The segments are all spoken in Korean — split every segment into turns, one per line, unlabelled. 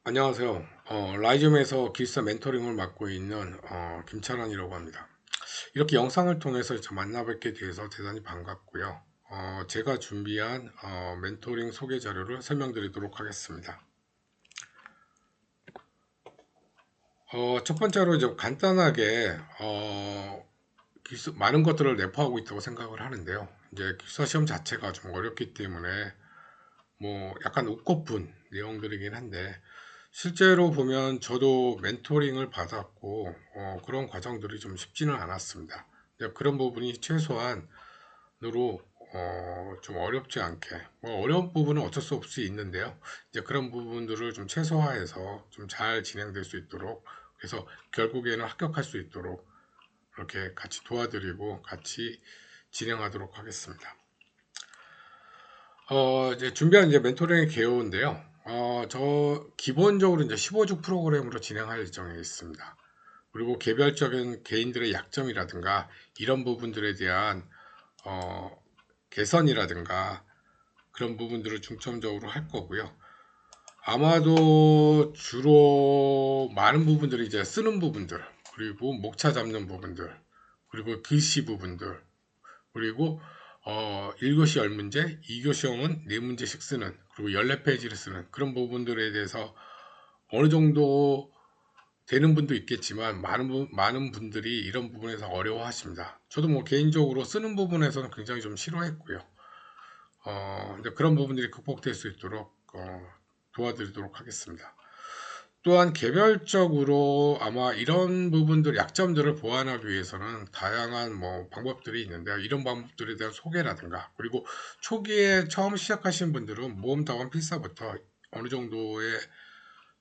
안녕하세요. 라이즘에서 기숙사 멘토링을 맡고 있는 김찬환이라고 합니다. 이렇게 영상을 통해서 만나뵙게 돼서 대단히 반갑고요. 제가 준비한 멘토링 소개 자료를 설명드리도록 하겠습니다. 첫 번째로 이제 간단하게 많은 것들을 내포하고 있다고 생각을 하는데요. 이제 기숙사 시험 자체가 좀 어렵기 때문에 뭐 약간 웃고픈 내용들이긴 한데 실제로 보면 저도 멘토링을 받았고 그런 과정들이 좀 쉽지는 않았습니다. 그런 부분이 최소한으로 좀 어렵지 않게 뭐 어려운 부분은 어쩔 수 없이 있는데요. 이제 그런 부분들을 좀 최소화해서 좀 잘 진행될 수 있도록 그래서 결국에는 합격할 수 있도록 이렇게 같이 도와드리고 같이 진행하도록 하겠습니다. 이제 준비한 이제 멘토링의 개요인데요. 저 기본적으로 이제 15주 프로그램으로 진행할 예정에 있습니다. 그리고 개별적인 개인들의 약점이라든가 이런 부분들에 대한 어, 개선이라든가 그런 부분들을 중점적으로 할 거고요. 아마도 주로 많은 부분들이 이제 쓰는 부분들, 그리고 목차 잡는 부분들, 그리고 글씨 부분들, 그리고 1교시 10문제, 2교시형은 4문제씩 쓰는 그리고 14페이지를 쓰는 그런 부분들에 대해서 어느 정도 되는 분도 있겠지만 많은 분들이 이런 부분에서 어려워하십니다. 저도 뭐 개인적으로 쓰는 부분에서는 굉장히 좀 싫어했고요. 근데 그런 부분들이 극복될 수 있도록 도와드리도록 하겠습니다. 또한 개별적으로 아마 이런 부분들 약점들을 보완하기 위해서는 다양한 뭐 방법들이 있는데요. 이런 방법들에 대한 소개라든가 그리고 초기에 처음 시작하신 분들은 모험다원 필사부터 어느 정도의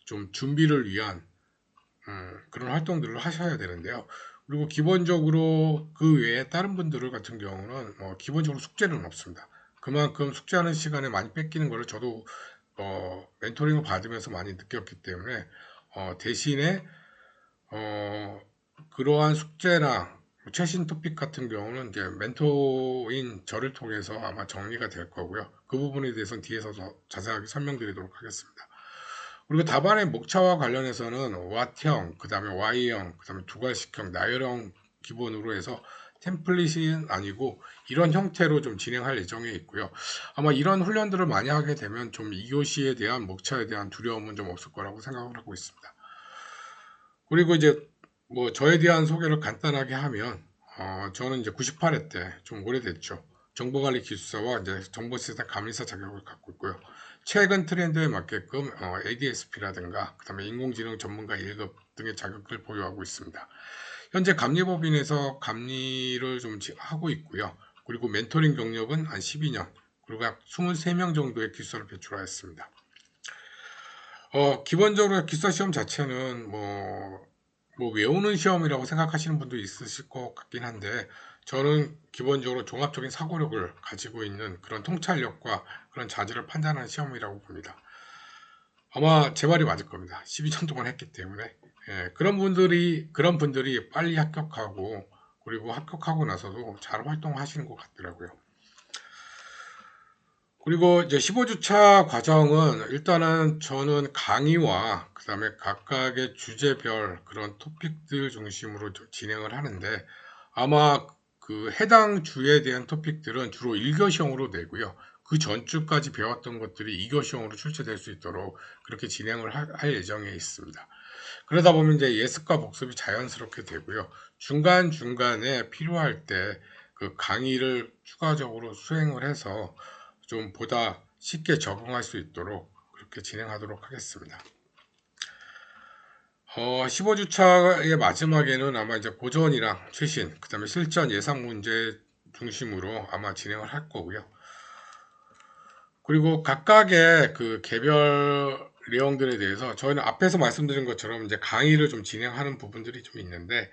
좀 준비를 위한 그런 활동들을 하셔야 되는데요. 그리고 기본적으로 그 외에 다른 분들 같은 경우는 기본적으로 숙제는 없습니다. 그만큼 숙제하는 시간에 많이 뺏기는 것을 저도 멘토링을 받으면서 많이 느꼈기 때문에 대신에 어, 그러한 숙제나 최신 토픽 같은 경우는 이제 멘토인 저를 통해서 아마 정리가 될 거고요. 그 부분에 대해서는 뒤에서 더 자세하게 설명드리도록 하겠습니다. 그리고 답안의 목차와 관련해서는 What형, 그 다음에 Y형, 그 다음에 두괄식형, 나열형 기본으로 해서 템플릿은 아니고 이런 형태로 좀 진행할 예정에 있고요. 아마 이런 훈련들을 많이 하게 되면 좀 2교시에 대한 목차에 대한 두려움은 좀 없을 거라고 생각을 하고 있습니다. 그리고 이제 뭐 저에 대한 소개를 간단하게 하면 저는 이제 98회 때 좀 오래됐죠. 정보관리 기술사와 이제 정보시스템 감리사 자격을 갖고 있고요. 최근 트렌드에 맞게끔 ADSP라든가 그다음에 인공지능 전문가 1급 등의 자격을 보유하고 있습니다. 현재 감리법인에서 감리를 좀 하고 있고요. 그리고 멘토링 경력은 한 12년, 그리고 약 23명 정도의 기술사를 배출하였습니다. 기본적으로 기사 시험 자체는 뭐 외우는 시험이라고 생각하시는 분도 있으실 것 같긴 한데, 저는 기본적으로 종합적인 사고력을 가지고 있는 그런 통찰력과 그런 자질을 판단하는 시험이라고 봅니다. 아마 제 말이 맞을 겁니다. 12년 동안 했기 때문에. 예, 그런 분들이 빨리 합격하고, 그리고 합격하고 나서도 잘 활동하시는 것 같더라고요. 그리고 이제 15주차 과정은 일단은 저는 강의와 그다음에 각각의 주제별 그런 토픽들 중심으로 진행을 하는데 아마 그 해당 주에 대한 토픽들은 주로 1교시형으로 내고요. 그 전주까지 배웠던 것들이 2교시형으로 출제될 수 있도록 그렇게 진행을 할 예정에 있습니다. 그러다 보면 이제 예습과 복습이 자연스럽게 되고요. 중간중간에 필요할 때 그 강의를 추가적으로 수행을 해서 좀 보다 쉽게 적응할 수 있도록 그렇게 진행하도록 하겠습니다. 15주차의 마지막에는 아마 이제 고전이랑 최신, 그 다음에 실전 예상 문제 중심으로 아마 진행을 할 거고요. 그리고 각각의 그 개별 내용들에 대해서 저희는 앞에서 말씀드린 것처럼 이제 강의를 좀 진행하는 부분들이 좀 있는데,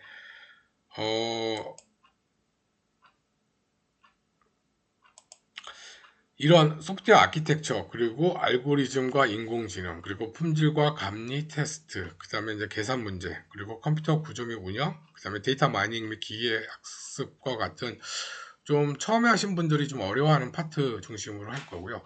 이런 소프트웨어 아키텍처, 그리고 알고리즘과 인공지능, 그리고 품질과 감리 테스트, 그 다음에 이제 계산 문제, 그리고 컴퓨터 구조 및 운영, 그 다음에 데이터 마이닝 및 기계 학습과 같은 좀 처음에 하신 분들이 좀 어려워하는 파트 중심으로 할 거고요.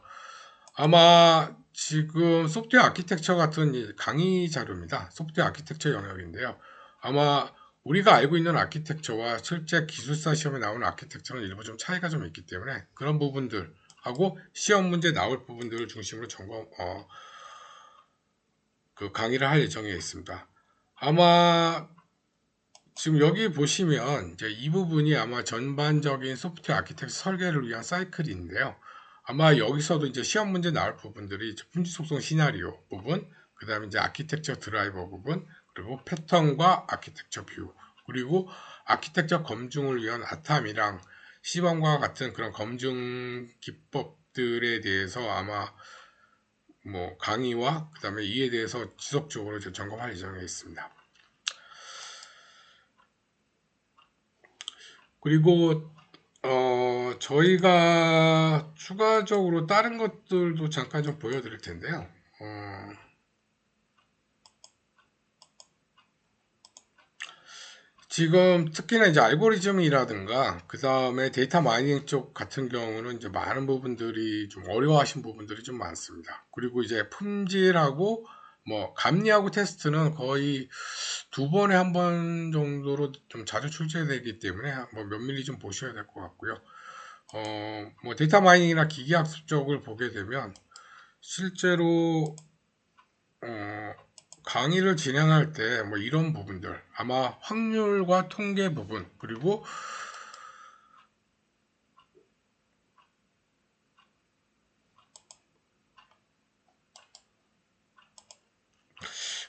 아마 지금 소프트웨어 아키텍처 같은 강의 자료입니다. 소프트웨어 아키텍처 영역인데요. 아마 우리가 알고 있는 아키텍처와 실제 기술사 시험에 나오는 아키텍처는 일부 좀 차이가 좀 있기 때문에 그런 부분들하고 시험 문제 나올 부분들을 중심으로 그 강의를 할 예정에 있습니다. 아마 지금 여기 보시면 이제 이 부분이 아마 전반적인 소프트웨어 아키텍처 설계를 위한 사이클인데요. 아마 여기서도 이제 시험 문제 나올 부분들이 품질 속성 시나리오 부분, 그 다음에 이제 아키텍처 드라이버 부분, 그리고 패턴과 아키텍처 뷰, 그리고 아키텍처 검증을 위한 아탐이랑 시범과 같은 그런 검증 기법들에 대해서 아마 뭐 강의와 그 다음에 이에 대해서 지속적으로 점검할 예정에 있습니다. 그리고 저희가 추가적으로 다른 것들도 잠깐 좀 보여드릴 텐데요. 지금 특히나 이제 알고리즘이라든가 그 다음에 데이터 마이닝 쪽 같은 경우는 이제 많은 부분들이 좀 어려워하신 부분들이 좀 많습니다. 그리고 이제 품질하고 뭐 감리하고 테스트는 거의 2번에 1번 정도로 좀 자주 출제되기 때문에 뭐 면밀히 좀 보셔야 될 것 같고요. 뭐 데이터 마이닝이나 기계학습 쪽을 보게 되면 실제로 강의를 진행할 때 뭐 이런 부분들 아마 확률과 통계 부분 그리고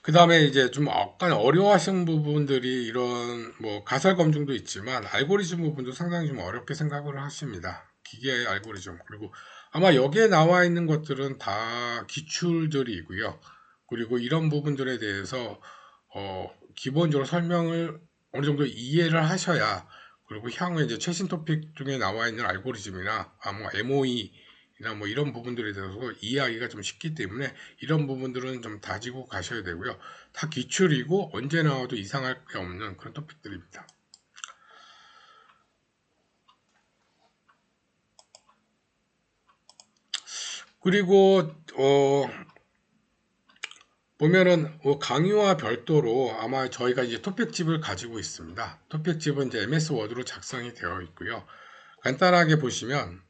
그 다음에 이제 좀 약간 어려워하시는 부분들이 이런 뭐 가설 검증도 있지만 알고리즘 부분도 상당히 좀 어렵게 생각을 하십니다. 기계의 알고리즘 그리고 아마 여기에 나와 있는 것들은 다 기출들이고요. 그리고 이런 부분들에 대해서 기본적으로 설명을 어느 정도 이해를 하셔야 그리고 향후에 이제 최신 토픽 중에 나와 있는 알고리즘이나 뭐 MOE나 뭐 이런 부분들에 대해서 이해하기가 좀 쉽기 때문에 이런 부분들은 좀 다지고 가셔야 되고요. 다 기출이고 언제 나와도 이상할 게 없는 그런 토픽들입니다. 그리고 보면은 강의와 별도로 아마 저희가 이제 토픽집을 가지고 있습니다. 토픽집은 이제 MS 워드로 작성이 되어 있고요. 간단하게 보시면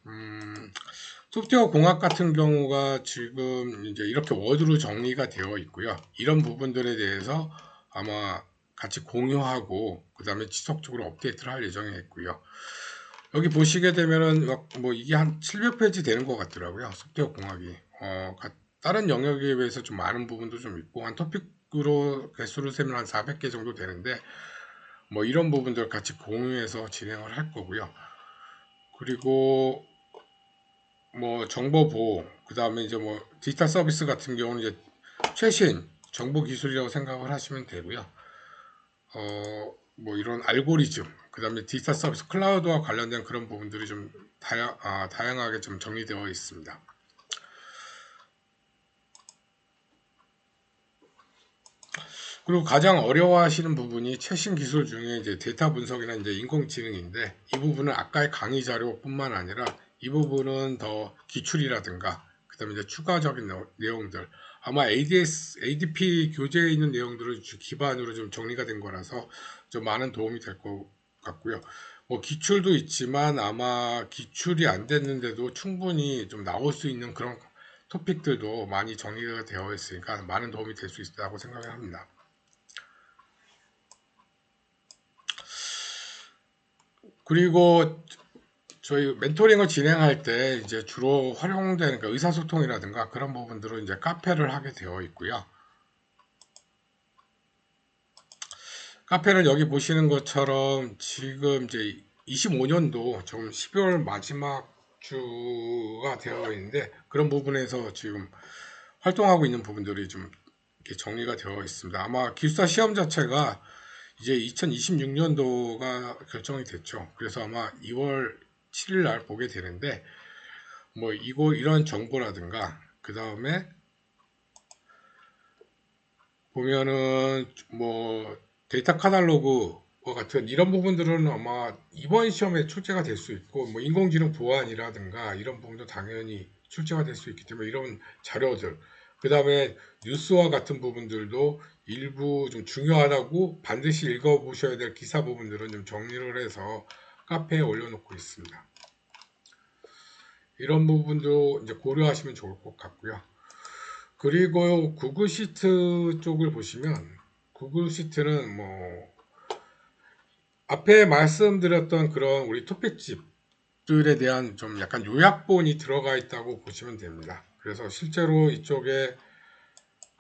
소프트웨어 공학 같은 경우가 지금 이제 이렇게 워드로 정리가 되어 있고요. 이런 부분들에 대해서 아마 같이 공유하고 그 다음에 지속적으로 업데이트를 할 예정에 있고요. 여기 보시게 되면은 뭐 이게 한 700페이지 되는 것 같더라고요. 소프트웨어 공학이 다른 영역에 비해서 좀 많은 부분도 좀 있고 한 토픽으로 개수를 세면 한 400개 정도 되는데 뭐 이런 부분들 같이 공유해서 진행을 할 거고요. 그리고 뭐 정보 보호, 그 다음에 이제 뭐 디지털 서비스 같은 경우는 이제 최신 정보 기술이라고 생각을 하시면 되고요. 뭐 이런 알고리즘, 그 다음에 디지털 서비스, 클라우드와 관련된 그런 부분들이 좀 다양하게 좀 정리되어 있습니다. 그리고 가장 어려워하시는 부분이 최신 기술 중에 이제 데이터 분석이나 이제 인공지능인데 이 부분은 아까의 강의 자료뿐만 아니라 이 부분은 더 기출이라든가 그다음에 이제 추가적인 내용들 아마 ADP 교재에 있는 내용들을 기반으로 좀 정리가 된 거라서 좀 많은 도움이 될 것 같고요. 뭐 기출도 있지만 아마 기출이 안 됐는데도 충분히 좀 나올 수 있는 그런 토픽들도 많이 정리가 되어 있으니까 많은 도움이 될 수 있다고 생각을 합니다. 그리고 저희 멘토링을 진행할 때 이제 주로 활용되는 그러니까 의사소통이라든가 그런 부분들은 이제 카페를 하게 되어 있고요. 카페는 여기 보시는 것처럼 지금 이제 25년도 지금 12월 마지막 주가 되어 있는데 그런 부분에서 지금 활동하고 있는 부분들이 좀 이렇게 정리가 되어 있습니다. 아마 기숙사 시험 자체가 이제 2026년도가 결정이 됐죠. 그래서 아마 2월 7일 날 보게 되는데 뭐 이런 정보라든가 그 다음에 보면은 뭐 데이터 카탈로그와 같은 이런 부분들은 아마 이번 시험에 출제가 될 수 있고 뭐 인공지능 보안이라든가 이런 부분도 당연히 출제가 될 수 있기 때문에 이런 자료들, 그 다음에 뉴스와 같은 부분들도 일부 좀 중요하다고 반드시 읽어보셔야 될 기사 부분들은 좀 정리를 해서 카페에 올려놓고 있습니다. 이런 부분도 이제 고려하시면 좋을 것 같고요. 그리고 구글 시트 쪽을 보시면 구글 시트는 뭐 앞에 말씀드렸던 그런 우리 토픽집들에 대한 좀 약간 요약본이 들어가 있다고 보시면 됩니다. 그래서 실제로 이쪽에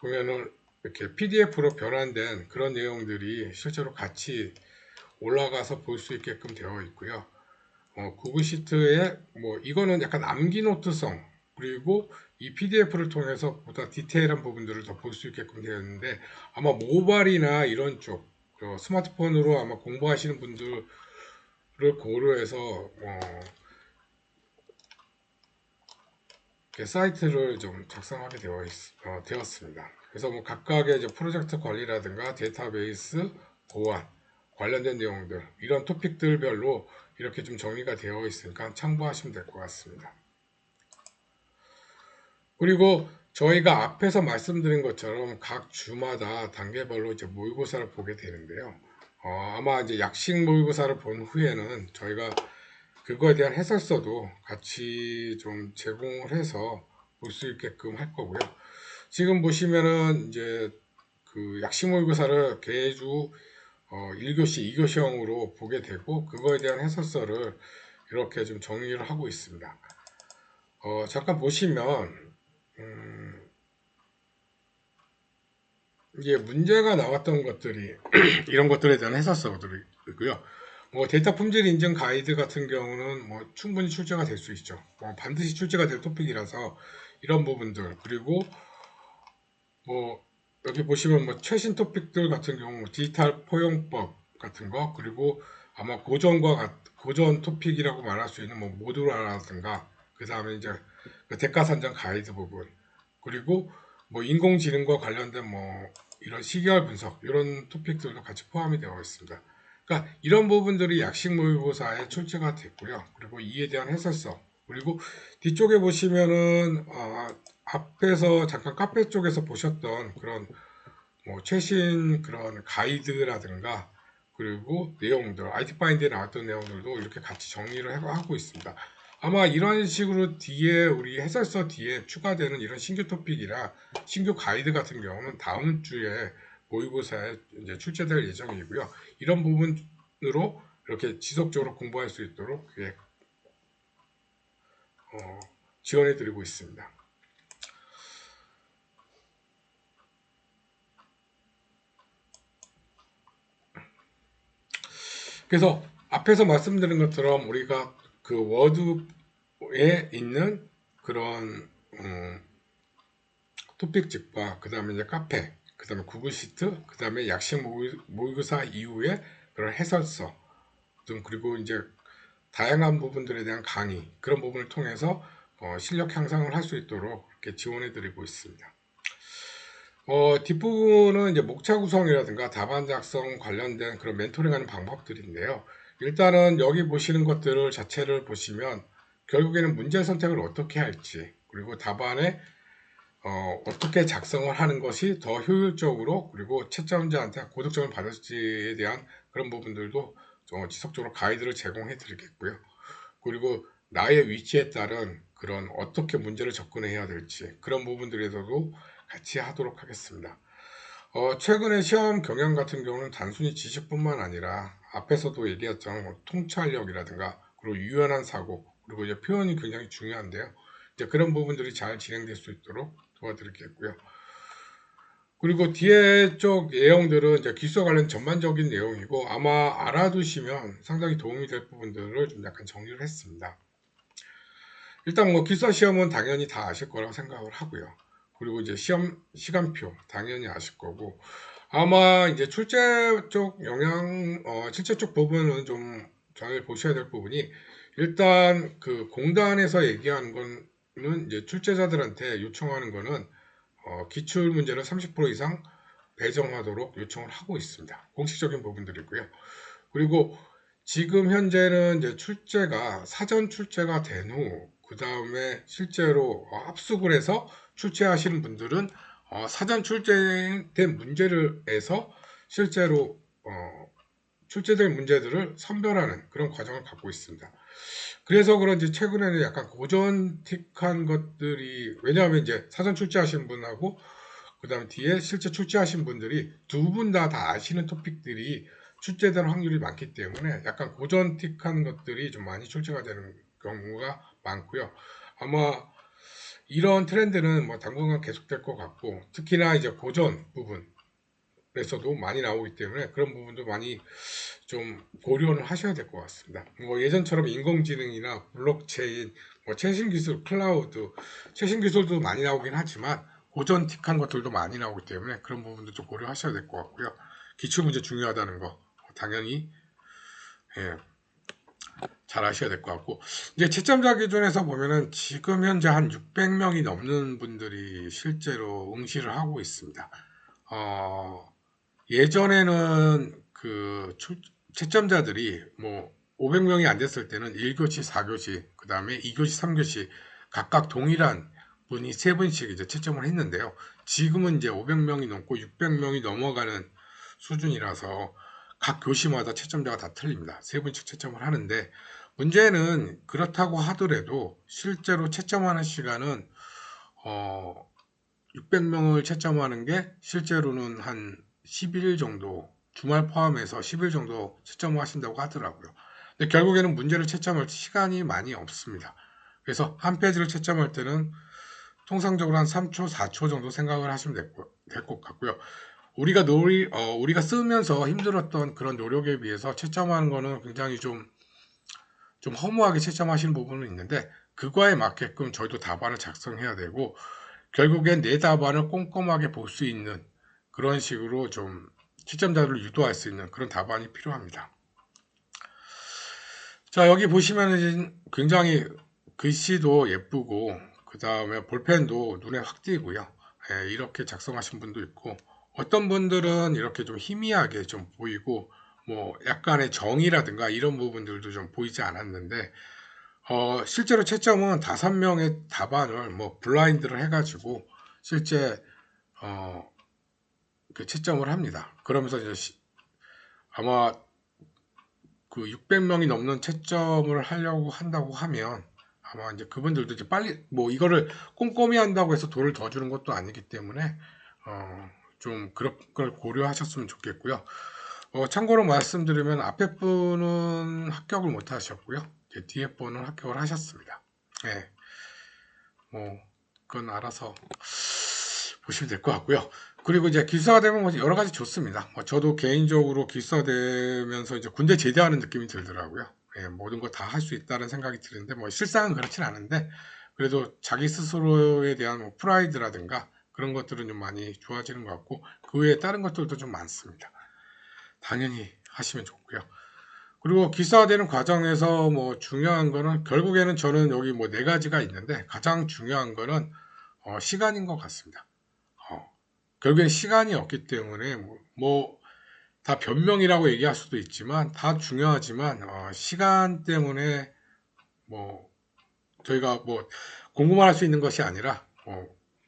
보면은 이렇게 PDF로 변환된 그런 내용들이 실제로 같이 올라가서 볼 수 있게끔 되어 있고요. 구글 시트에 뭐 이거는 약간 암기 노트성, 그리고 이 PDF를 통해서 보다 디테일한 부분들을 더 볼 수 있게끔 되어 있는데, 아마 모바일이나 이런 쪽 스마트폰으로 아마 공부하시는 분들을 고려해서 이렇게 사이트를 좀 작성하게 되었습니다. 그래서 뭐 각각의 이제 프로젝트 관리라든가 데이터베이스 보안 관련된 내용들, 이런 토픽들별로 이렇게 좀 정리가 되어 있으니까 참고하시면 될 것 같습니다. 그리고 저희가 앞에서 말씀드린 것처럼 각 주마다 단계별로 이제 모의고사를 보게 되는데요. 아마 이제 약식 모의고사를 본 후에는 저희가 그거에 대한 해설서도 같이 좀 제공을 해서 볼 수 있게끔 할 거고요. 지금 보시면은 이제 그 약식 모의고사를 개주 1교시, 2교시형으로 보게 되고, 그거에 대한 해설서를 이렇게 좀 정리를 하고 있습니다. 잠깐 보시면 이게 문제가 나왔던 것들이 이런 것들에 대한 해설서들이 있고요. 뭐 데이터 품질 인증 가이드 같은 경우는 뭐 충분히 출제가 될 수 있죠. 반드시 출제가 될 토픽이라서 이런 부분들, 그리고 뭐 여기 보시면 뭐 최신 토픽들 같은 경우 디지털 포용법 같은 거, 그리고 아마 고전 토픽이라고 말할 수 있는 뭐 모듈화라든가, 그 다음에 이제 그 대가 산정 가이드 부분, 그리고 뭐 인공지능과 관련된 뭐 이런 시계열 분석, 이런 토픽들도 같이 포함이 되어 있습니다. 그러니까 이런 부분들이 약식 모의고사에 출제가 됐고요. 그리고 이에 대한 해설서, 그리고 뒤쪽에 보시면은 앞에서 잠깐 카페 쪽에서 보셨던 그런 뭐 최신 그런 가이드라든가, 그리고 내용들, IT 파인드에 나왔던 내용들도 이렇게 같이 정리를 하고 있습니다. 아마 이런 식으로 뒤에 우리 해설서 뒤에 추가되는 이런 신규 토픽이나 신규 가이드 같은 경우는 다음 주에 모의고사에 이제 출제될 예정이고요. 이런 부분으로 이렇게 지속적으로 공부할 수 있도록 지원해 드리고 있습니다. 그래서 앞에서 말씀드린 것처럼 우리가 그 워드에 있는 그런 토픽집과, 그 다음에 이제 카페, 그 다음에 구글 시트, 그 다음에 약식 모의고사 이후에 그런 해설서 등, 그리고 이제 다양한 부분들에 대한 강의, 그런 부분을 통해서 실력 향상을 할 수 있도록 이렇게 지원해 드리고 있습니다. 뒷부분은 이제 목차 구성이라든가 답안 작성 관련된 그런 멘토링하는 방법들인데요. 일단은 여기 보시는 것들을 자체를 보시면 결국에는 문제 선택을 어떻게 할지, 그리고 답안에 어떻게 작성을 하는 것이 더 효율적으로, 그리고 채점자한테 고득점을 받을지에 대한 그런 부분들도 지속적으로 가이드를 제공해 드리겠고요. 그리고 나의 위치에 따른 그런 어떻게 문제를 접근해야 될지, 그런 부분들에서도 같이 하도록 하겠습니다. 최근에 시험 경향 같은 경우는 단순히 지식뿐만 아니라 앞에서도 얘기했던 뭐 통찰력이라든가, 그리고 유연한 사고, 그리고 이제 표현이 굉장히 중요한데요. 이제 그런 부분들이 잘 진행될 수 있도록 도와드리겠고요. 그리고 뒤에 쪽 내용들은 이제 기수와 관련 전반적인 내용이고, 아마 알아두시면 상당히 도움이 될 부분들을 좀 약간 정리를 했습니다. 일단 뭐 기숙사 시험은 당연히 다 아실 거라고 생각을 하고요. 그리고 이제 시험 시간표 당연히 아실 거고, 아마 이제 출제 쪽 실제 쪽 부분은 좀 잘 보셔야 될 부분이, 일단 그 공단에서 얘기하는 거는 이제 출제자들한테 요청하는 거는 기출 문제를 30% 이상 배정하도록 요청을 하고 있습니다. 공식적인 부분들이고요. 그리고 지금 현재는 이제 사전 출제가 된 후 그 다음에 실제로 합숙을 해서 출제하시는 분들은 사전 출제된 문제를 해서 실제로 출제된 문제들을 선별하는 그런 과정을 갖고 있습니다. 그래서 그런지 최근에는 약간 고전틱한 것들이, 왜냐하면 이제 사전 출제하신 분하고 그 다음에 뒤에 실제 출제하신 분들이 두 분 다 아시는 토픽들이 출제될 확률이 많기 때문에 약간 고전틱한 것들이 좀 많이 출제가 되는 경우가 많고요. 아마 이런 트렌드는 뭐 당분간 계속될 것 같고, 특히나 이제 고전 부분에서도 많이 나오기 때문에 그런 부분도 많이 좀 고려를 하셔야 될 것 같습니다. 뭐 예전처럼 인공지능이나 블록체인, 뭐 최신 기술, 클라우드, 최신 기술도 많이 나오긴 하지만 고전틱한 것들도 많이 나오기 때문에 그런 부분도 좀 고려하셔야 될 것 같고요. 기출문제 중요하다는 거 당연히 예, 잘 아셔야 될 것 같고, 이제 채점자 기준에서 보면은 지금 현재 한 600명이 넘는 분들이 실제로 응시를 하고 있습니다. 예전에는 채점자들이 뭐 500명이 안 됐을 때는 1교시, 4교시, 그 다음에 2교시, 3교시 각각 동일한 분이 3분씩 이제 채점을 했는데요. 지금은 이제 500명이 넘고 600명이 넘어가는 수준이라서 각 교시마다 채점자가 다 틀립니다. 3분씩 채점을 하는데, 문제는 그렇다고 하더라도 실제로 채점하는 시간은 600명을 채점하는 게 실제로는 한 10일 정도, 주말 포함해서 10일 정도 채점을 하신다고 하더라고요. 근데 결국에는 문제를 채점할 시간이 많이 없습니다. 그래서 한 페이지를 채점할 때는 통상적으로 한 3초, 4초 정도 생각을 하시면 될 것 같고요. 우리가 쓰면서 힘들었던 그런 노력에 비해서 채점하는 거는 굉장히 좀 허무하게 채점하시는 부분은 있는데, 그거에 맞게끔 저희도 답안을 작성해야 되고, 결국엔 내 답안을 꼼꼼하게 볼 수 있는 그런 식으로 좀 채점자들을 유도할 수 있는 그런 답안이 필요합니다. 자, 여기 보시면은 굉장히 글씨도 예쁘고, 그 다음에 볼펜도 눈에 확 띄고요. 예, 이렇게 작성하신 분도 있고, 어떤 분들은 이렇게 좀 희미하게 좀 보이고, 뭐 약간의 정의라든가 이런 부분들도 좀 보이지 않았는데, 실제로 채점은 5명의 답안을 뭐 블라인드를 해가지고 실제 그 채점을 합니다. 그러면서 이제 아마 그 600명이 넘는 채점을 하려고 한다고 하면 아마 이제 그분들도 이제 빨리 뭐 이거를 꼼꼼히 한다고 해서 돈을 더 주는 것도 아니기 때문에 좀 그런 걸 고려하셨으면 좋겠고요. 참고로 말씀드리면 앞에 분은 합격을 못 하셨고요. 뒤에 분은 합격을 하셨습니다. 네, 뭐 그건 알아서 보시면 될 것 같고요. 그리고 이제 기숙사가 되면 뭐 여러 가지 좋습니다. 저도 개인적으로 기숙사가 되면서 이제 군대 제대하는 느낌이 들더라고요. 예, 모든 거 다 할 수 있다는 생각이 드는데 뭐 실상은 그렇진 않은데, 그래도 자기 스스로에 대한 뭐 프라이드라든가 그런 것들은 좀 많이 좋아지는 것 같고, 그 외에 다른 것들도 좀 많습니다. 당연히 하시면 좋고요. 그리고 기사화되는 과정에서 뭐 중요한 거는, 결국에는 저는 여기 뭐 4가지가 있는데 가장 중요한 거는 시간인 것 같습니다. 결국엔 시간이 없기 때문에 뭐 다 변명이라고 얘기할 수도 있지만 다 중요하지만 시간 때문에 뭐 저희가 뭐 공부만 할 수 있는 것이 아니라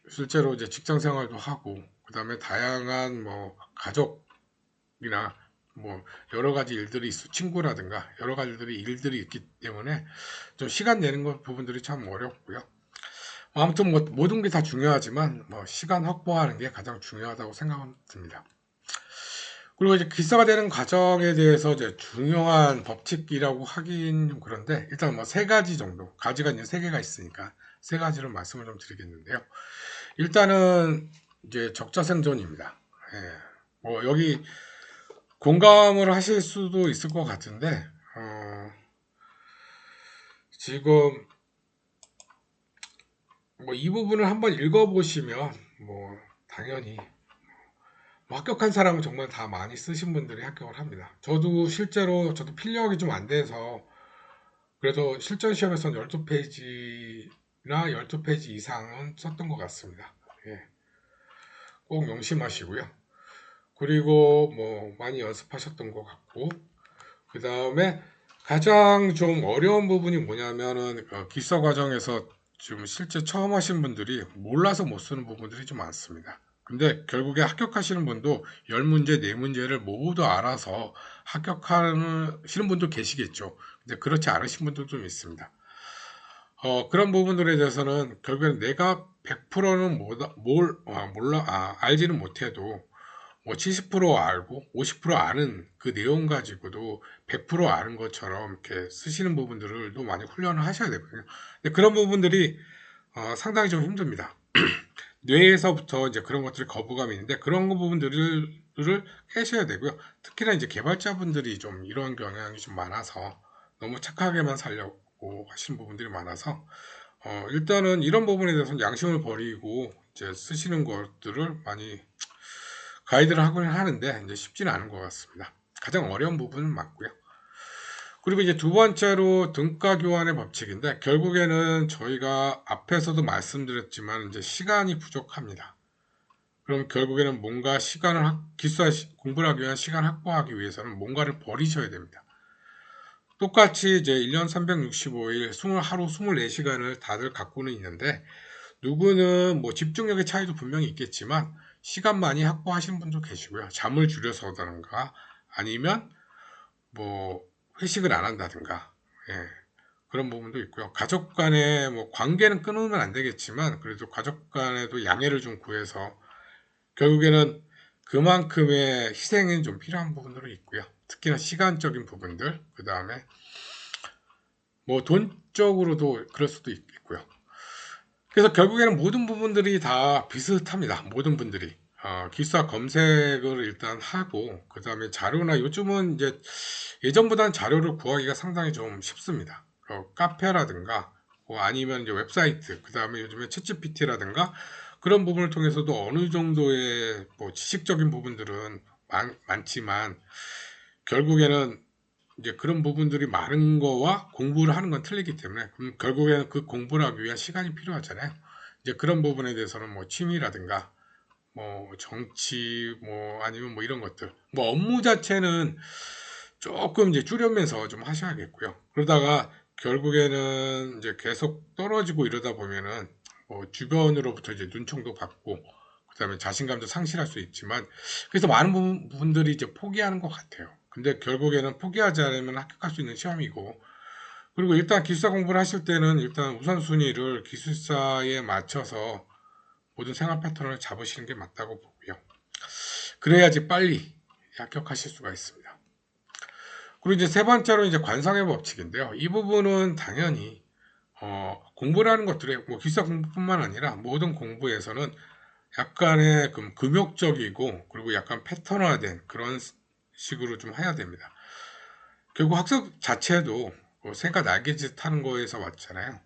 실제로 이제 직장 생활도 하고, 그 다음에 다양한 뭐 가족이나 뭐 여러 가지 일들이 친구라든가 여러 가지 일들이 있기 때문에 좀 시간 내는 것 부분들이 참 어렵고요. 아무튼 뭐 모든 게 다 중요하지만 뭐 시간 확보하는 게 가장 중요하다고 생각은 듭니다. 그리고 이제 기사가 되는 과정에 대해서 이제 중요한 법칙이라고 하긴 좀 그런데, 일단 뭐 3가지 정도, 가지가 이제 3개가 있으니까 3가지를 말씀을 좀 드리겠는데요. 일단은 이제 적자생존입니다. 예. 뭐 여기 공감을 하실 수도 있을 것 같은데, 지금 뭐 이 부분을 한번 읽어보시면 뭐 당연히 뭐 합격한 사람은 정말 다 많이 쓰신 분들이 합격을 합니다. 저도 필력이 좀 안 돼서 그래도 실전 시험에서는 12페이지나 12페이지 이상은 썼던 것 같습니다. 예, 꼭 명심하시고요. 그리고 뭐 많이 연습하셨던 것 같고, 그 다음에 가장 좀 어려운 부분이 뭐냐면은 기서 과정에서 지금 실제 처음 하신 분들이 몰라서 못 쓰는 부분들이 좀 많습니다. 근데 결국에 합격하시는 분도 10문제, 4문제를 모두 알아서 합격하시는 분도 계시겠죠. 근데 그렇지 않으신 분들도 좀 있습니다. 그런 부분들에 대해서는 결국엔 내가 100%는 몰라, 알지는 못해도 뭐 70% 알고 50% 아는 그 내용 가지고도 100% 아는 것처럼 이렇게 쓰시는 부분들을 또 많이 훈련을 하셔야 되거든요. 근데 그런 부분들이 상당히 좀 힘듭니다. 뇌에서부터 이제 그런 것들이 거부감이 있는데 그런 부분들을 깨셔야 되고요. 특히나 이제 개발자분들이 좀 이런 경향이 좀 많아서 너무 착하게만 살려고 하시는 부분들이 많아서 일단은 이런 부분에 대해서는 양심을 버리고 이제 쓰시는 것들을 많이 가이드를 하긴 하는데 이제 쉽지는 않은 것 같습니다. 가장 어려운 부분은 맞고요. 그리고 이제 두 번째로 등가 교환의 법칙인데 결국에는 저희가 앞에서도 말씀드렸지만 이제 시간이 부족합니다. 그럼 결국에는 뭔가 공부를 하기 위한 시간을 확보하기 위해서는 뭔가를 버리셔야 됩니다. 똑같이 이제 1년 365일 하루 24시간을 다들 갖고는 있는데 누구는 뭐 집중력의 차이도 분명히 있겠지만 시간 많이 확보하시는 분도 계시고요. 잠을 줄여서다든가 아니면 뭐 회식을 안 한다든가 예, 그런 부분도 있고요. 가족 간의 뭐 관계는 끊으면 안 되겠지만 그래도 가족 간에도 양해를 좀 구해서 결국에는 그만큼의 희생이 좀 필요한 부분들이 있고요. 특히나 시간적인 부분들, 그 다음에 뭐 돈적으로도 그럴 수도 있고요. 그래서 결국에는 모든 부분들이 다 비슷합니다. 모든 분들이. 기사 검색을 일단 하고, 그 다음에 자료나 요즘은 이제 예전보다는 자료를 구하기가 상당히 좀 쉽습니다. 카페라든가, 뭐 아니면 이제 웹사이트, 그 다음에 요즘에 챗GPT라든가 그런 부분을 통해서도 어느 정도의 뭐 지식적인 부분들은 많지만 결국에는 이제 그런 부분들이 많은 거와 공부를 하는 건 틀리기 때문에 그럼 결국에는 그 공부를 하기 위한 시간이 필요하잖아요. 이제 그런 부분에 대해서는 뭐 취미라든가 뭐 정치 뭐 아니면 뭐 이런 것들 뭐 업무 자체는 조금 이제 줄여면서 좀 하셔야겠고요. 그러다가 결국에는 이제 계속 떨어지고 이러다 보면은 뭐 주변으로부터 이제 눈총도 받고 그다음에 자신감도 상실할 수 있지만 그래서 많은 분들이 이제 포기하는 것 같아요. 근데 결국에는 포기하지 않으면 합격할 수 있는 시험이고 그리고 일단 기술사 공부를 하실 때는 일단 우선순위를 기술사에 맞춰서 모든 생활 패턴을 잡으시는 게 맞다고 보고요. 그래야지 빨리 합격하실 수가 있습니다. 그리고 이제 세 번째로 이제 관성의 법칙인데요. 이 부분은 당연히 공부라는 것들이 뭐 기사 공부뿐만 아니라 모든 공부에서는 약간의 금욕적이고 그리고 약간 패턴화된 그런 식으로 좀 해야 됩니다. 결국 학습 자체도 새가 날개짓 하는 거에서 왔잖아요.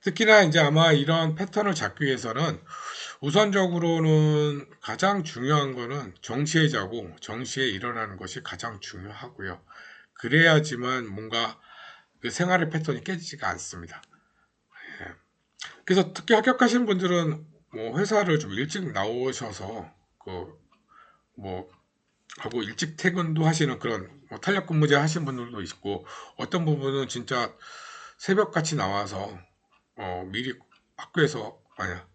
특히나 이제 아마 이런 패턴을 잡기 위해서는 우선적으로는 가장 중요한 거는 정시에 자고 정시에 일어나는 것이 가장 중요하고요. 그래야지만 뭔가 그 생활의 패턴이 깨지지가 않습니다. 예. 그래서 특히 합격하시는 분들은 뭐 회사를 좀 일찍 나오셔서 뭐 하고 일찍 퇴근도 하시는 그런 뭐 탄력 근무제 하시는 분들도 있고 어떤 부분은 진짜 새벽같이 나와서 미리 학교에서 아니야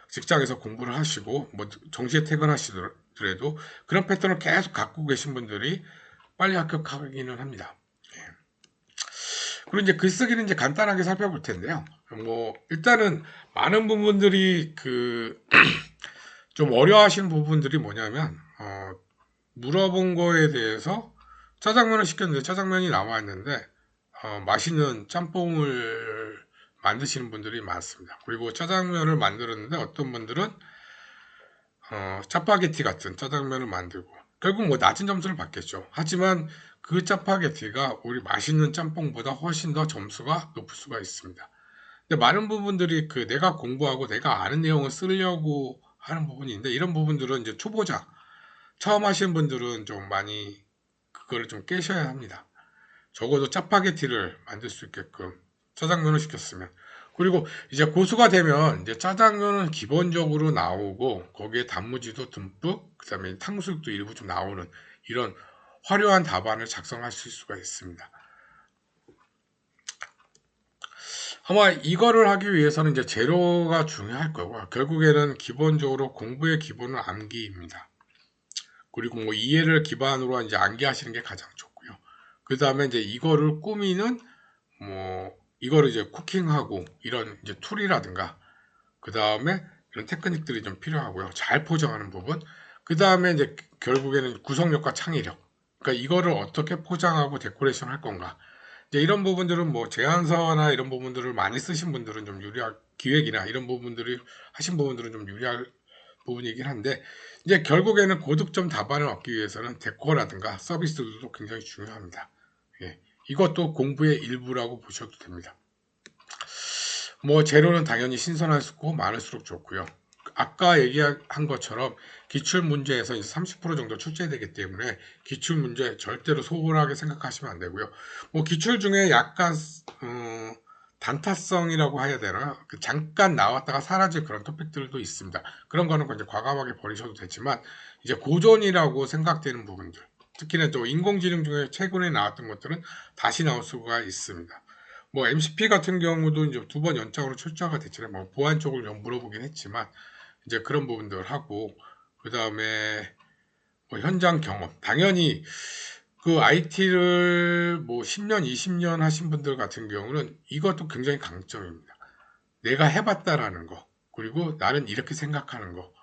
직장에서 공부를 하시고 뭐 정시에 퇴근하시더라도 그런 패턴을 계속 갖고 계신 분들이 빨리 합격하기는 합니다. 예. 그리고 이제 글쓰기는 이제 간단하게 살펴볼 텐데요. 뭐 일단은 많은 부분들이 좀 어려워하시는 부분들이 뭐냐면 물어본 거에 대해서 짜장면을 시켰는데 짜장면이 나와 있는데 맛있는 짬뽕을 만드시는 분들이 많습니다. 그리고 짜장면을 만들었는데 어떤 분들은 짜파게티 같은 짜장면을 만들고 결국 뭐 낮은 점수를 받겠죠. 하지만 그 짜파게티가 우리 맛있는 짬뽕보다 훨씬 더 점수가 높을 수가 있습니다. 근데 많은 부분들이 내가 공부하고 내가 아는 내용을 쓰려고 하는 부분인데 이런 부분들은 이제 초보자 처음 하시는 분들은 좀 많이 그거를 좀 깨셔야 합니다. 적어도 짜파게티를 만들 수 있게끔 짜장면을 시켰으면 그리고 이제 고수가 되면 이제 짜장면은 기본적으로 나오고 거기에 단무지도 듬뿍 그다음에 탕수육도 일부 좀 나오는 이런 화려한 답안을 작성하실 수가 있습니다. 아마 이거를 하기 위해서는 이제 재료가 중요할 거고, 결국에는 기본적으로 공부의 기본은 암기입니다. 그리고 뭐 이해를 기반으로 이제 암기하시는 게 가장 좋고요. 그 다음에 이제 이거를 꾸미는 뭐 이거를 이제 쿠킹하고 이런 이제 툴이라든가, 그 다음에 이런 테크닉들이 좀 필요하고요. 잘 포장하는 부분. 그 다음에 이제 결국에는 구성력과 창의력. 그러니까 이거를 어떻게 포장하고 데코레이션 할 건가. 이제 이런 부분들은 뭐 제안서나 이런 부분들을 많이 쓰신 분들은 좀 유리할, 기획이나 이런 부분들이 하신 부분들은 좀 유리할 부분이긴 한데, 이제 결국에는 고득점 답안을 얻기 위해서는 데코라든가 서비스들도 굉장히 중요합니다. 예, 이것도 공부의 일부라고 보셔도 됩니다. 뭐 재료는 당연히 신선할수록 많을수록 좋고요. 아까 얘기한 것처럼 기출 문제에서 이제 30% 정도 출제되기 때문에 기출 문제 절대로 소홀하게 생각하시면 안 되고요. 뭐 기출 중에 약간 단타성이라고 해야 되나? 잠깐 나왔다가 사라질 그런 토픽들도 있습니다. 그런 거는 이제 과감하게 버리셔도 되지만, 이제 고전이라고 생각되는 부분들, 특히나 또 인공지능 중에 최근에 나왔던 것들은 다시 나올 수가 있습니다. 뭐 MCP 같은 경우도 이제 2번 연장으로 출제가 됐잖아요. 뭐 보안 쪽을 좀 물어보긴 했지만, 이제 그런 부분들 하고, 그 다음에 뭐 현장 경험. 당연히 그 IT를 뭐 10년, 20년 하신 분들 같은 경우는 이것도 굉장히 강점입니다. 내가 해봤다라는 거, 그리고 나는 이렇게 생각하는 거,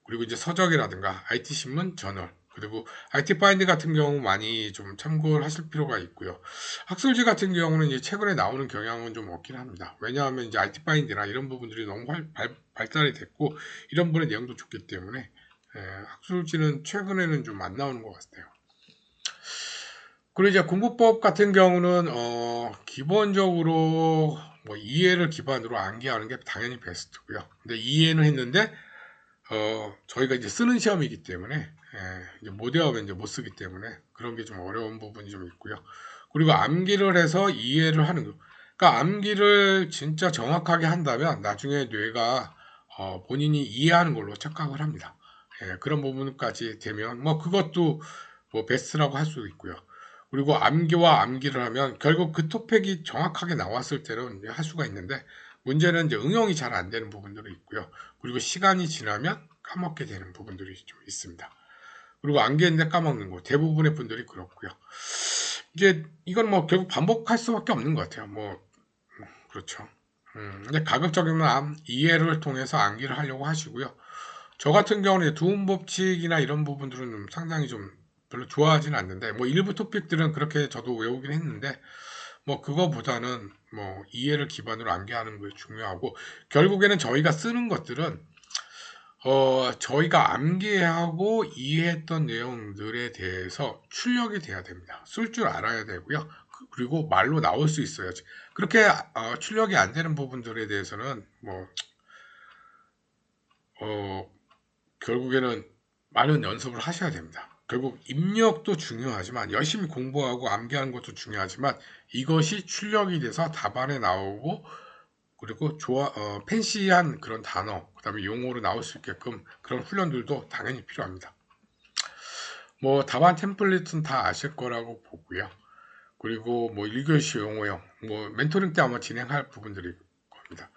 그리고 이제 서적이라든가 IT 신문, 저널, 그리고 IT 파인드 같은 경우 많이 좀 참고를 하실 필요가 있고요. 학술지 같은 경우는 이제 최근에 나오는 경향은 좀 없긴 합니다. 왜냐하면 이제 IT 파인드나 이런 부분들이 너무 발달이 됐고, 이런 분의 내용도 좋기 때문에 학술지는 최근에는 좀 안 나오는 것 같아요. 그리고 이제 공부법 같은 경우는 기본적으로 뭐 이해를 기반으로 암기하는 게 당연히 베스트고요. 근데 이해는 했는데 저희가 이제 쓰는 시험이기 때문에 이제 못 외우면 이제 못 쓰기 때문에 그런 게 좀 어려운 부분이 좀 있고요. 그리고 암기를 해서 이해를 하는 거. 그러니까 암기를 진짜 정확하게 한다면 나중에 뇌가 본인이 이해하는 걸로 착각을 합니다. 그런 부분까지 되면 뭐 그것도 뭐 베스트라고 할 수도 있고요. 그리고 암기와 암기를 하면 결국 그 토픽이 정확하게 나왔을 때는 이제 할 수가 있는데, 문제는 이제 응용이 잘 안 되는 부분들이 있고요. 그리고 시간이 지나면 까먹게 되는 부분들이 좀 있습니다. 그리고 암기했는데 까먹는 거 대부분의 분들이 그렇고요. 이제 이건 뭐 결국 반복할 수밖에 없는 것 같아요. 뭐 그렇죠. 근데 가급적이면 이해를 통해서 암기를 하려고 하시고요. 저 같은 경우는 두음 법칙이나 이런 부분들은 좀 상당히 좀 별로 좋아하지는 않는데, 뭐 일부 토픽들은 그렇게 저도 외우긴 했는데, 뭐 그거보다는 뭐 이해를 기반으로 암기하는 게 중요하고, 결국에는 저희가 쓰는 것들은 저희가 암기하고 이해했던 내용들에 대해서 출력이 돼야 됩니다. 쓸 줄 알아야 되고요. 그리고 말로 나올 수 있어야지. 그렇게 출력이 안 되는 부분들에 대해서는 뭐 어, 결국에는 많은 연습을 하셔야 됩니다. 결국 입력도 중요하지만, 열심히 공부하고 암기하는 것도 중요하지만, 이것이 출력이 돼서 답안에 나오고, 그리고 팬시한 그런 단어, 그 다음에 용어로 나올 수 있게끔 그런 훈련들도 당연히 필요합니다. 뭐 답안 템플릿은 다 아실 거라고 보고요. 그리고 뭐 1교시 용어형, 뭐 멘토링 때 아마 진행할 부분들이 겁니다.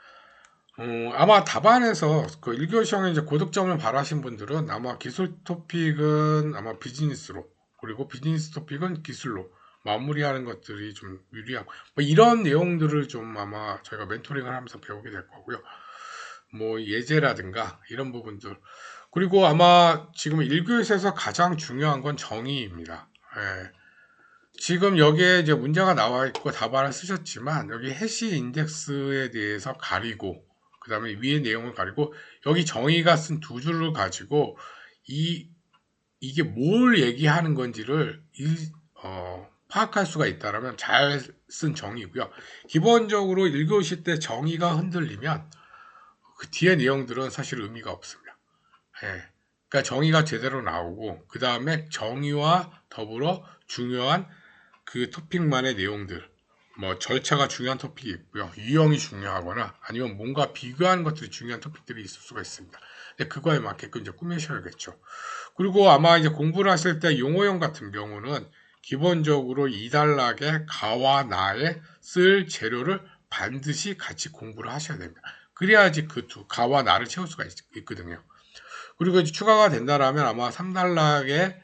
아마 답안에서 그 1교시형에 이제 고득점을 바라신 분들은 아마 기술 토픽은 아마 비즈니스로, 그리고 비즈니스 토픽은 기술로 마무리하는 것들이 좀 유리하고, 뭐 이런 내용들을 좀 아마 저희가 멘토링을 하면서 배우게 될 거고요. 뭐 예제라든가 이런 부분들. 그리고 아마 지금 1교시에서 가장 중요한 건 정의입니다. 예. 지금 여기에 이제 문제가 나와 있고 답안을 쓰셨지만, 여기 해시 인덱스에 대해서 가리고, 그 다음에 위에 내용을 가리고, 여기 정의가 쓴 두 줄을 가지고 이게 뭘 얘기하는 건지를 파악할 수가 있다면 잘 쓴 정의고요. 기본적으로 1교시 때 정의가 흔들리면 그 뒤에 내용들은 사실 의미가 없습니다. 예. 그러니까 정의가 제대로 나오고, 그 다음에 정의와 더불어 중요한 그 토픽만의 내용들, 뭐 절차가 중요한 토픽이 있고요. 유형이 중요하거나 아니면 뭔가 비교하는 것들이 중요한 토픽들이 있을 수가 있습니다. 근데 그거에 맞게끔 이제 꾸미셔야겠죠. 그리고 아마 이제 공부를 하실 때 용어형 같은 경우는 기본적으로 2단락에 가와 나에 쓸 재료를 반드시 같이 공부를 하셔야 됩니다. 그래야지 그 가와 나를 채울 수가 있거든요. 그리고 이제 추가가 된다라면 아마 3단락에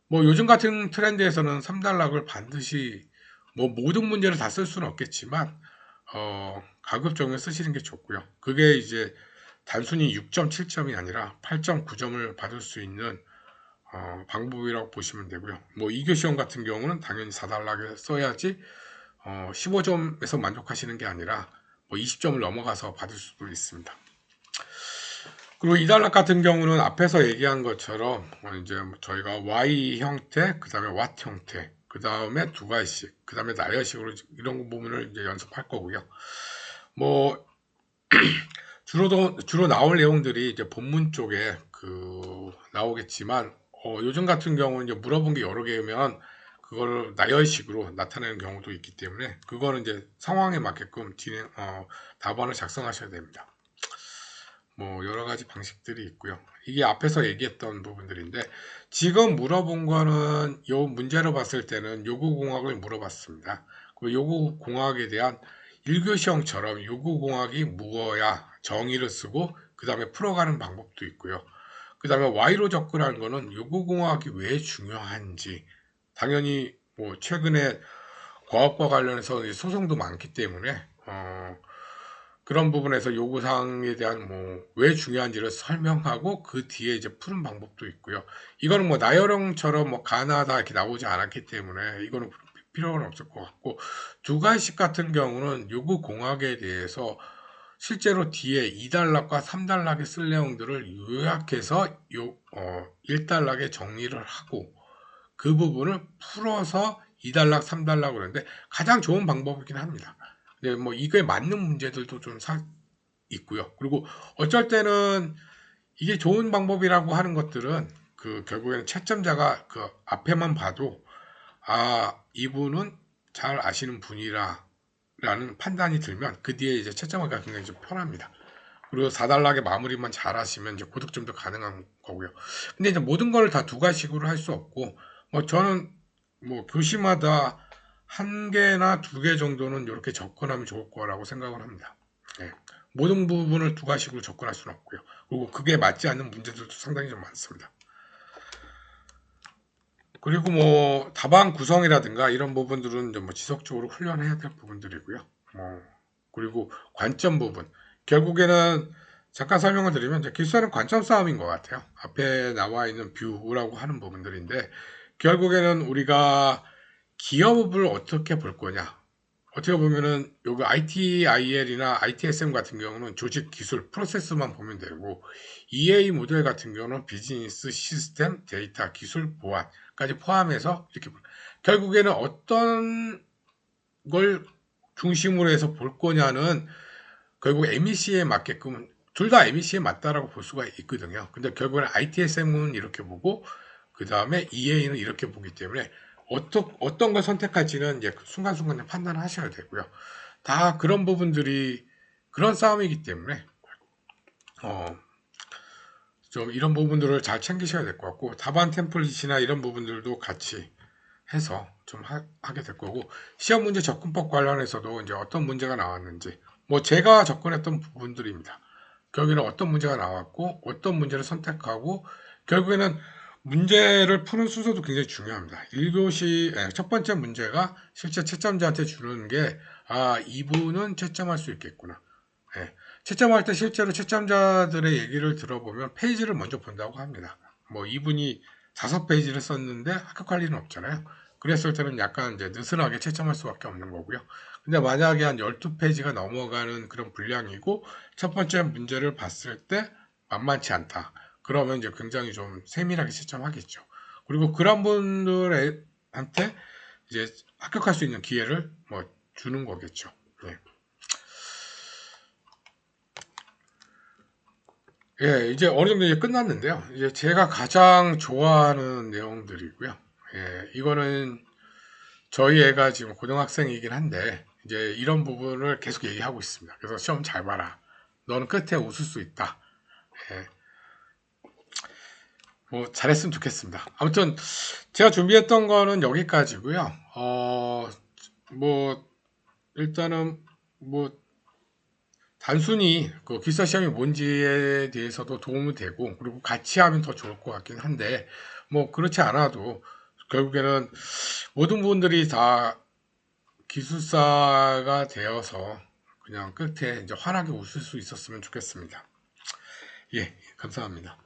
뭐 요즘 같은 트렌드에서는 3단락을 반드시 뭐 모든 문제를 다 쓸 수는 없겠지만 가급적이면 쓰시는 게 좋고요. 그게 이제 단순히 6.7점이 아니라 8.9점을 받을 수 있는 방법이라고 보시면 되고요. 뭐 2교 시험 같은 경우는 당연히 4단락에 써야지 15점에서 만족하시는 게 아니라 뭐 20점을 넘어가서 받을 수도 있습니다. 그리고 2단락 같은 경우는 앞에서 얘기한 것처럼 이제 저희가 Y 형태, 그 다음에 What 형태, 그 다음에 두 가지씩, 그 다음에 나열식으로 이런 부분을 이제 연습할 거고요. 뭐 주로 나올 내용들이 이제 본문 쪽에 나오겠지만 요즘 같은 경우는 이제 물어본 게 여러 개면 그거를 나열식으로 나타내는 경우도 있기 때문에 그거는 이제 상황에 맞게끔 답안을 작성하셔야 됩니다. 뭐 여러 가지 방식들이 있고요. 이게 앞에서 얘기했던 부분들인데 지금 물어본 거는 요 문제로 봤을 때는 요구공학을 물어봤습니다. 그 요구공학에 대한 1교 시험처럼 요구공학이 무엇야 정의를 쓰고 그 다음에 풀어가는 방법도 있고요. 그 다음에 Y로 접근하는 거는 요구공학이 왜 중요한지 당연히 뭐 최근에 과학과 관련해서 소송도 많기 때문에 그런 부분에서 요구사항에 대한 뭐 왜 중요한지를 설명하고 그 뒤에 이제 푸는 방법도 있고요. 이거는 뭐 나열형처럼 뭐 가나다 이렇게 나오지 않았기 때문에 이거는 필요는 없을 것 같고 두 가지씩 같은 경우는 요구 공학에 대해서 실제로 뒤에 2단락과 3단락에 쓸 내용들을 요약해서 1단락에 정리를 하고 그 부분을 풀어서 2단락, 3단락으로 하는데 가장 좋은 방법이긴 합니다. 근데 뭐 이거에 맞는 문제들도 좀 있고요. 그리고 어쩔 때는 이게 좋은 방법이라고 하는 것들은 결국에는 채점자가 그 앞에만 봐도 이분은 잘 아시는 분이라 라는 판단이 들면 그 뒤에 이제 채점하기가 굉장히 좀 편합니다. 그리고 4단락의 마무리만 잘 하시면 이제 고득점도 가능한 거고요. 근데 이제 모든 걸 다 두 가지식으로 할 수 없고 뭐 저는 뭐 교시마다 한 개나 두 개 정도는 이렇게 접근하면 좋을 거라고 생각을 합니다. 네. 모든 부분을 두 가지식으로 접근할 수는 없고요. 그리고 그게 맞지 않는 문제들도 상당히 좀 많습니다. 그리고 뭐 답안 구성이라든가 이런 부분들은 뭐 지속적으로 훈련해야 될 부분들이고요. 그리고 관점 부분. 결국에는 잠깐 설명을 드리면 이제 기술은 관점 싸움인 것 같아요. 앞에 나와 있는 뷰라고 하는 부분들인데 결국에는 우리가 기업을 어떻게 볼 거냐. 어떻게 보면은 여기 ITIL이나 ITSM 같은 경우는 조직 기술 프로세스만 보면 되고 EA 모델 같은 경우는 비즈니스 시스템 데이터 기술 보안까지 포함해서 이렇게 결국에는 어떤 걸 중심으로 해서 볼 거냐는 결국 MEC에 맞게끔 둘 다 MEC에 맞다라고 볼 수가 있거든요. 근데 결국에는 ITSM은 이렇게 보고 그 다음에 EA는 이렇게 보기 때문에 어떤 걸 선택할지는 이제 순간순간에 판단하셔야 되고요. 다 그런 부분들이 그런 싸움이기 때문에 좀 이런 부분들을 잘 챙기셔야 될 것 같고 답안 템플릿이나 이런 부분들도 같이 해서 좀 하게 될 거고 시험 문제 접근법 관련해서도 이제 어떤 문제가 나왔는지 뭐 제가 접근했던 부분들입니다. 결국에는 어떤 문제가 나왔고 어떤 문제를 선택하고 결국에는 문제를 푸는 순서도 굉장히 중요합니다. 1교시 첫 번째 문제가 실제 채점자한테 주는 게 이분은 채점할 수 있겠구나. 채점할 때 실제로 채점자들의 얘기를 들어보면 페이지를 먼저 본다고 합니다. 뭐 이분이 5페이지를 썼는데 합격할 리는 없잖아요. 그랬을 때는 약간 이제 느슨하게 채점할 수밖에 없는 거고요. 근데 만약에 한 12페이지가 넘어가는 그런 분량이고 첫 번째 문제를 봤을 때 만만치 않다. 그러면 이제 굉장히 좀 세밀하게 채점하겠죠. 그리고 그런 분들한테 이제 합격할 수 있는 기회를 뭐 주는 거겠죠. 네. 예, 이제 어느 정도 이제 끝났는데요. 이제 제가 가장 좋아하는 내용들이고요. 예, 이거는 저희 애가 지금 고등학생이긴 한데, 이제 이런 부분을 계속 얘기하고 있습니다. 그래서 시험 잘 봐라. 너는 끝에 웃을 수 있다. 예, 뭐 잘했으면 좋겠습니다. 아무튼 제가 준비했던 거는 여기까지고요. 뭐 일단은 뭐 단순히 그 기숙사 시험이 뭔지에 대해서도 도움이 되고, 그리고 같이 하면 더 좋을 것 같긴 한데, 뭐 그렇지 않아도 결국에는 모든 분들이 다 기술사가 되어서 그냥 끝에 이제 환하게 웃을 수 있었으면 좋겠습니다. 예, 감사합니다.